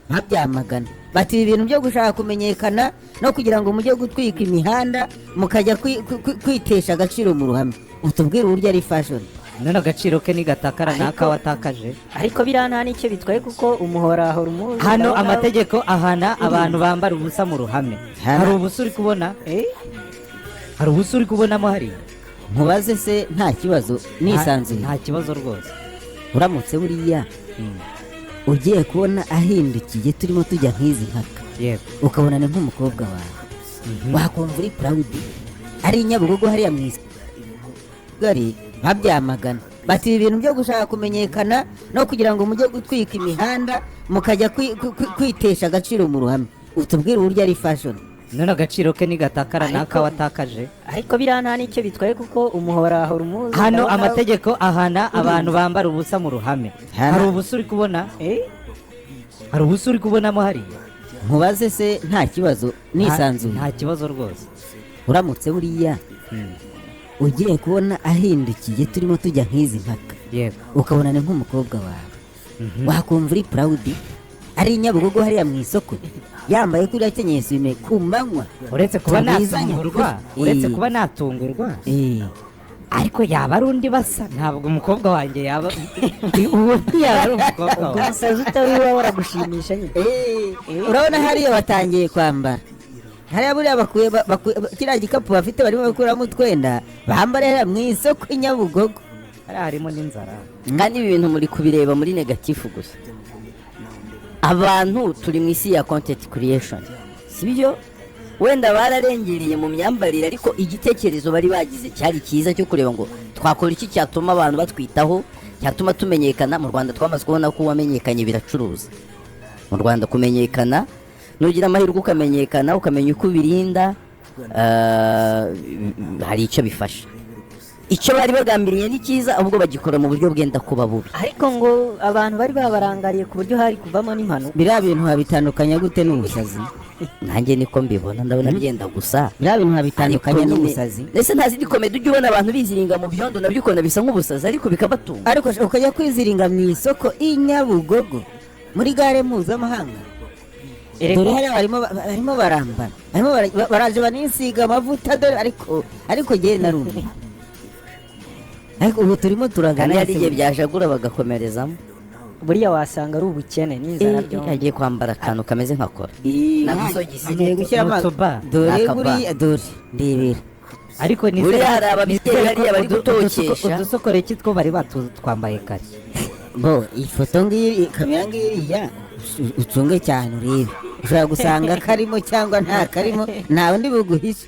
babyamagana bati ibintu byo gushaka kumenyekana no kugira ngo mujye gutwika imihanda mukajya kwitesha agaciro mu ruhame utubwire uburyo ari fashion none agaciro ke nigatakara naka watakaje ariko biriya nta n'icyo bitwaye kuko umuhora ahora umuzi hano amategeko ahana abantu bambara ubusa mu ruhame hari ubusa uri kubona hari ubusa uri kubonamo hariya nkubaze se nta kibazo nisanzuye nta kibazo rwose uramutse buriya ugiye kubona ahindukiye turimo tujya nk'izi mpaka yego ukabona ni nk'umukobwa wawe wakumva uri proud ari Nyabugogo hariya mu Kigali babyamagana bati ibintu byo gushaka kumenyekana no kugira ngo mujye gutwika imihanda mukajya kwitesha agaciro mu ruhame utubwire uburyo ari fashion none agaciro ke nigatakara naka watakaje ariko biriya nta n'icyo bitwaye kuko umuhora ahora umuzi hano amategeko ahana abantu bambara ubusa mu ruhame hari ubusa uri kubona hari ubusa uri kubonamo hariya nkubaze se nta kibazo nisanzuye nta kibazo rwose uramutse buriya ugiye kubona ahindukiye turimo tujya nk'izi mpaka yego ukabona ni nk'umukobwa wawe wakumva uri proud ari Nyabugogo hariya mu isoko yambaye kuri akenyeye swime ku manywa uretse kuba natungurwa ariko yaba ari undi basa ntabwo umukobwa wanjye yaba ubundi yaba ari umukobwa wawe umusazi utari uba waragushimisha nyine urabona hariya batangiye kwambara hariya buriya bakuye kiriya gikapu bafite barimo bakuramo utwenda bambarira mu isoko i Nyabugogo hariya harimo n'inzara kandi ibi bintu muri kubireba muri negatifu gusa abantu turi mu isi ya content creation sibyo wenda bararengereye mu myambarire ariko igitekerezo bari bagize cyari cyiza cyo kureba ngo twakora iki cyatuma abantu batwitaho cyatuma tumenyekana mu Rwanda twamaze kubona ko wamenyekanye biracuruza mu Rwanda kumenyekana nugira amahirwe ukamenyekana ukamenya uko birinda hari icyo bifasha icyo bari bagambiriye ni cyiza ahubwo bagikora mu buryo bwenda kuba bubi ariko ngo abantu bari babarangariye ku buryo hari kuvamo n'impanuka biriya bintu habitandukanya gute n'ubusazi nanjye niko mbibona ndabona byenda gusa biriya bintu habitandukanya n'ubusazi ndetse nta zindi komedi ujya ubona abantu biziringa mu byondo nabyo ukabona bisa nk'ubusazi ariko bikabatunga ariko ukajya kwiziringa mu isoko i Nyabugogo muri gare mpuzamahanga dore hariya barimo barambara baraje banisiga amavuta dore ariko jyewe narumwe ariko ubu turimo turagana hari igihe byajagura bagakomerezamo buriya wasanga ari ubukene n'inzara byombi agiye kwambara akantu kameze nka kora agiye gushyira dore buriya dore ndebera ariko buriya hari ababyeyi hariya bari gutokesha udusokore kitwo bari batwambaye kare bo ifoto ngiyi kamera ngiriya ucunge cyane urebe ushobora gusanga karimo cyangwa nta karimo nta wundi buguhishe